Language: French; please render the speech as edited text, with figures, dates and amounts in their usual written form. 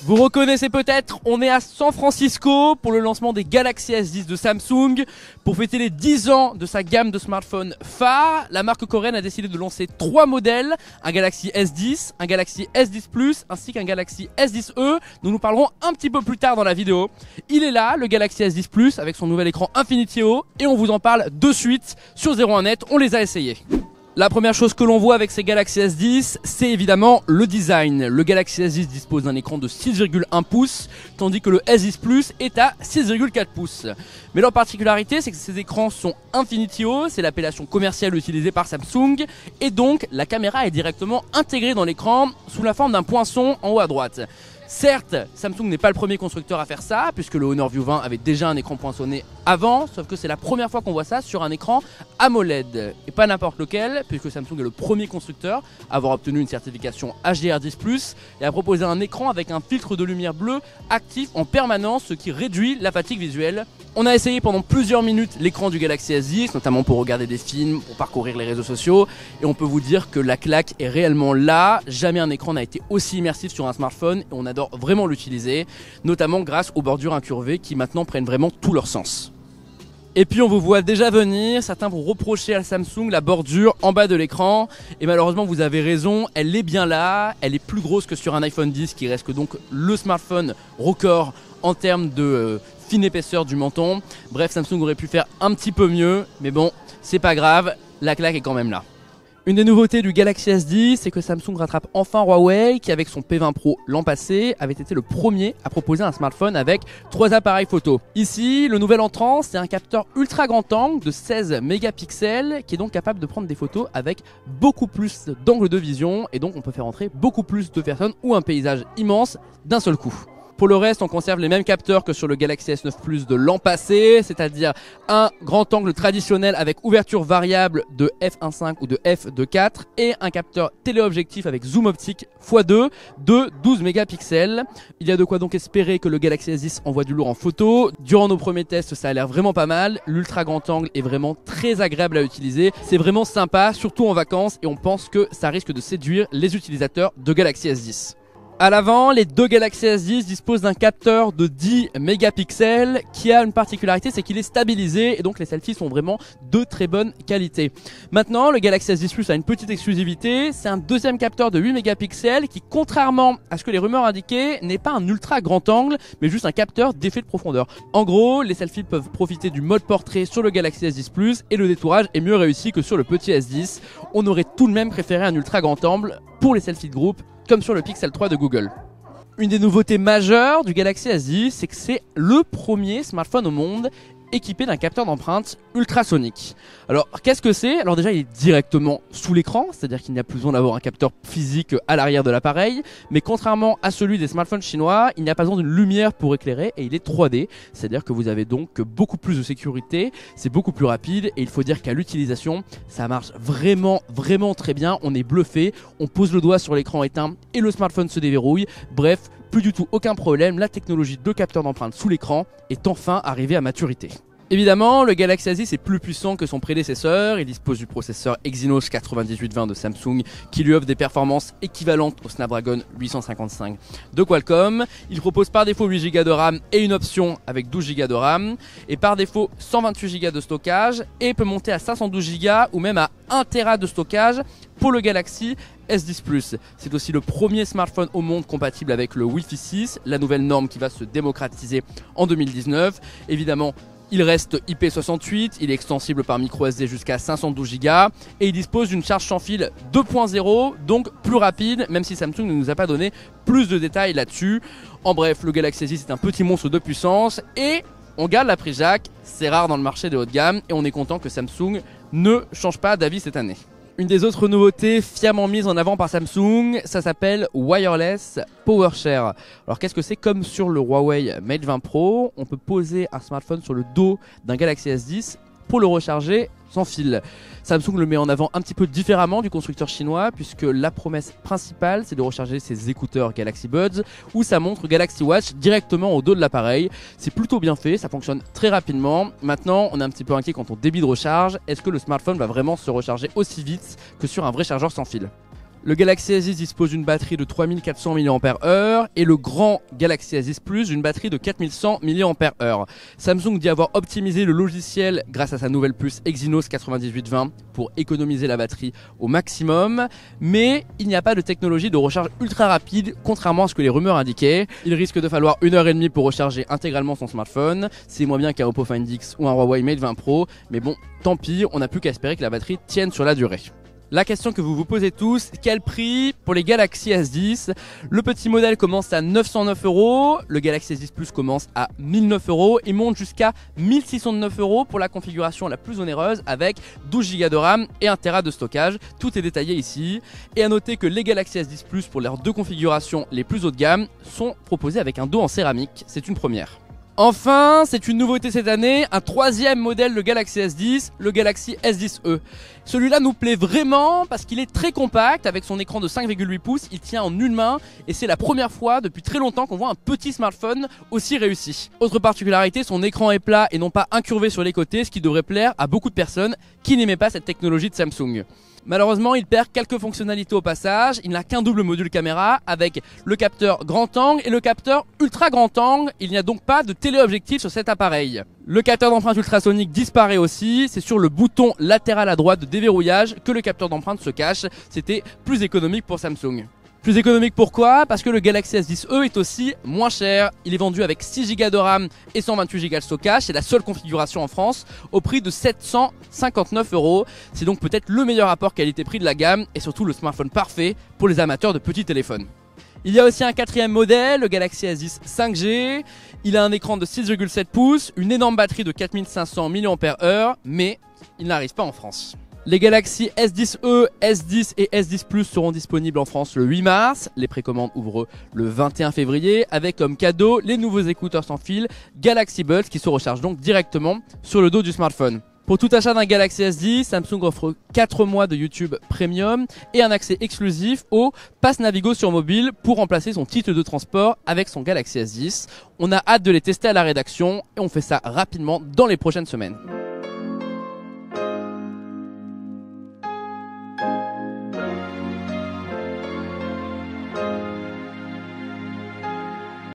Vous reconnaissez peut-être, on est à San Francisco pour le lancement des Galaxy S10 de Samsung. Pour fêter les 10 ans de sa gamme de smartphones phare, la marque coréenne a décidé de lancer 3 modèles, un Galaxy S10, un Galaxy S10 Plus ainsi qu'un Galaxy S10e dont nous parlerons un petit peu plus tard dans la vidéo. Il est là, le Galaxy S10 Plus avec son nouvel écran Infinity O et on vous en parle de suite sur 01net, on les a essayés. La première chose que l'on voit avec ces Galaxy S10, c'est évidemment le design. Le Galaxy S10 dispose d'un écran de 6,1 pouces, tandis que le S10 Plus est à 6,4 pouces. Mais leur particularité, c'est que ces écrans sont Infinity O, c'est l'appellation commerciale utilisée par Samsung, et donc la caméra est directement intégrée dans l'écran sous la forme d'un poinçon en haut à droite. Certes, Samsung n'est pas le premier constructeur à faire ça, puisque le Honor View 20 avait déjà un écran poinçonné avant, sauf que c'est la première fois qu'on voit ça sur un écran AMOLED. Et pas n'importe lequel, puisque Samsung est le premier constructeur à avoir obtenu une certification HDR10+, et à proposer un écran avec un filtre de lumière bleue actif en permanence, ce qui réduit la fatigue visuelle. On a essayé pendant plusieurs minutes l'écran du Galaxy S10, notamment pour regarder des films, pour parcourir les réseaux sociaux, et on peut vous dire que la claque est réellement là. Jamais un écran n'a été aussi immersif sur un smartphone, et on adore vraiment l'utiliser, notamment grâce aux bordures incurvées qui maintenant prennent vraiment tout leur sens. Et puis on vous voit déjà venir, certains vont reprocher à Samsung la bordure en bas de l'écran, et malheureusement vous avez raison, elle est bien là, elle est plus grosse que sur un iPhone X qui reste donc le smartphone record en termes de fine épaisseur du menton. Bref, Samsung aurait pu faire un petit peu mieux, mais bon, c'est pas grave, la claque est quand même là. Une des nouveautés du Galaxy S10, c'est que Samsung rattrape enfin Huawei, qui avec son P20 Pro l'an passé, avait été le premier à proposer un smartphone avec 3 appareils photo. Ici, le nouvel entrant, c'est un capteur ultra grand angle de 16 mégapixels, qui est donc capable de prendre des photos avec beaucoup plus d'angle de vision, et donc on peut faire entrer beaucoup plus de personnes ou un paysage immense d'un seul coup. Pour le reste, on conserve les mêmes capteurs que sur le Galaxy S9 Plus de l'an passé, c'est-à-dire un grand angle traditionnel avec ouverture variable de f1.5 ou de f2.4 et un capteur téléobjectif avec zoom optique x2 de 12 mégapixels. Il y a de quoi donc espérer que le Galaxy S10 envoie du lourd en photo. Durant nos premiers tests, ça a l'air vraiment pas mal. L'ultra grand angle est vraiment très agréable à utiliser. C'est vraiment sympa, surtout en vacances, et on pense que ça risque de séduire les utilisateurs de Galaxy S10. À l'avant, les deux Galaxy S10 disposent d'un capteur de 10 mégapixels qui a une particularité, c'est qu'il est stabilisé et donc les selfies sont vraiment de très bonne qualité. Maintenant, le Galaxy S10 Plus a une petite exclusivité, c'est un deuxième capteur de 8 mégapixels qui, contrairement à ce que les rumeurs indiquaient, n'est pas un ultra grand angle, mais juste un capteur d'effet de profondeur. En gros, les selfies peuvent profiter du mode portrait sur le Galaxy S10 Plus et le détourage est mieux réussi que sur le petit S10. On aurait tout de même préféré un ultra grand angle pour les selfies de groupe, comme sur le Pixel 3 de Google. Une des nouveautés majeures du Galaxy S10, c'est que c'est le premier smartphone au monde équipé d'un capteur d'empreinte ultrasonique. Alors qu'est-ce que c'est? Alors déjà il est directement sous l'écran, c'est-à-dire qu'il n'y a plus besoin d'avoir un capteur physique à l'arrière de l'appareil, mais contrairement à celui des smartphones chinois, il n'y a pas besoin d'une lumière pour éclairer et il est 3D, c'est-à-dire que vous avez donc beaucoup plus de sécurité, c'est beaucoup plus rapide et il faut dire qu'à l'utilisation ça marche vraiment très bien, on est bluffé, on pose le doigt sur l'écran éteint et le smartphone se déverrouille, bref, plus du tout aucun problème, la technologie de capteur d'empreinte sous l'écran est enfin arrivée à maturité. Évidemment, le Galaxy S10 est plus puissant que son prédécesseur, il dispose du processeur Exynos 9820 de Samsung qui lui offre des performances équivalentes au Snapdragon 855 de Qualcomm. Il propose par défaut 8 Go de RAM et une option avec 12 Go de RAM, et par défaut 128 Go de stockage, et peut monter à 512 Go ou même à 1 Tera de stockage pour le Galaxy S10 Plus. C'est aussi le premier smartphone au monde compatible avec le Wi-Fi 6, la nouvelle norme qui va se démocratiser en 2019. Évidemment, il reste IP68, il est extensible par micro SD jusqu'à 512 Go et il dispose d'une charge sans fil 2.0, donc plus rapide, même si Samsung ne nous a pas donné plus de détails là-dessus. En bref, le Galaxy S10 est un petit monstre de puissance et on garde la prise jack, c'est rare dans le marché de haut de gamme et on est content que Samsung ne change pas d'avis cette année. Une des autres nouveautés fièrement mises en avant par Samsung, ça s'appelle Wireless PowerShare. Alors qu'est-ce que c'est? Comme sur le Huawei Mate 20 Pro, on peut poser un smartphone sur le dos d'un Galaxy S10 pour le recharger sans fil. Samsung le met en avant un petit peu différemment du constructeur chinois, puisque la promesse principale c'est de recharger ses écouteurs Galaxy Buds ou sa montre Galaxy Watch directement au dos de l'appareil. C'est plutôt bien fait, ça fonctionne très rapidement. Maintenant on est un petit peu inquiet quant au débit de recharge. Est-ce que le smartphone va vraiment se recharger aussi vite que sur un vrai chargeur sans fil? Le Galaxy S10 dispose d'une batterie de 3400 mAh et le grand Galaxy S10 Plus d'une batterie de 4100 mAh. Samsung dit avoir optimisé le logiciel grâce à sa nouvelle puce Exynos 9820 pour économiser la batterie au maximum, mais il n'y a pas de technologie de recharge ultra rapide contrairement à ce que les rumeurs indiquaient. Il risque de falloir 1h30 pour recharger intégralement son smartphone, c'est moins bien qu'un Oppo Find X ou un Huawei Mate 20 Pro, mais bon, tant pis, on n'a plus qu'à espérer que la batterie tienne sur la durée. La question que vous vous posez tous, quel prix pour les Galaxy S10? Le petit modèle commence à 909 €, le Galaxy S10 Plus commence à 1009 € et monte jusqu'à 1609 € pour la configuration la plus onéreuse avec 12 Go de RAM et 1 Tera de stockage. Tout est détaillé ici. Et à noter que les Galaxy S10 Plus pour leurs deux configurations les plus haut de gamme sont proposés avec un dos en céramique. C'est une première. Enfin, c'est une nouveauté cette année, un troisième modèle de Galaxy S10, le Galaxy S10e. Celui-là nous plaît vraiment parce qu'il est très compact, avec son écran de 5,8 pouces, il tient en une main et c'est la première fois depuis très longtemps qu'on voit un petit smartphone aussi réussi. Autre particularité, son écran est plat et non pas incurvé sur les côtés, ce qui devrait plaire à beaucoup de personnes qui n'aimaient pas cette technologie de Samsung. Malheureusement, il perd quelques fonctionnalités au passage. Il n'a qu'un double module caméra avec le capteur grand angle et le capteur ultra grand angle. Il n'y a donc pas de téléobjectif sur cet appareil. Le capteur d'empreinte ultrasonique disparaît aussi. C'est sur le bouton latéral à droite de déverrouillage que le capteur d'empreinte se cache. C'était plus économique pour Samsung. Plus économique pourquoi? Parce que le Galaxy S10e est aussi moins cher. Il est vendu avec 6 Go de RAM et 128 Go de stockage. C'est la seule configuration en France au prix de 759 €. C'est donc peut-être le meilleur rapport qualité-prix de la gamme et surtout le smartphone parfait pour les amateurs de petits téléphones. Il y a aussi un quatrième modèle, le Galaxy S10 5G. Il a un écran de 6,7 pouces, une énorme batterie de 4500 mAh, mais il n'arrive pas en France. Les Galaxy S10e, S10 et S10 Plus seront disponibles en France le 8 mars. Les précommandes ouvrent le 21 février avec comme cadeau les nouveaux écouteurs sans fil Galaxy Buds qui se rechargent donc directement sur le dos du smartphone. Pour tout achat d'un Galaxy S10, Samsung offre 4 mois de YouTube Premium et un accès exclusif au Pass Navigo sur mobile pour remplacer son titre de transport avec son Galaxy S10. On a hâte de les tester à la rédaction et on fait ça rapidement dans les prochaines semaines.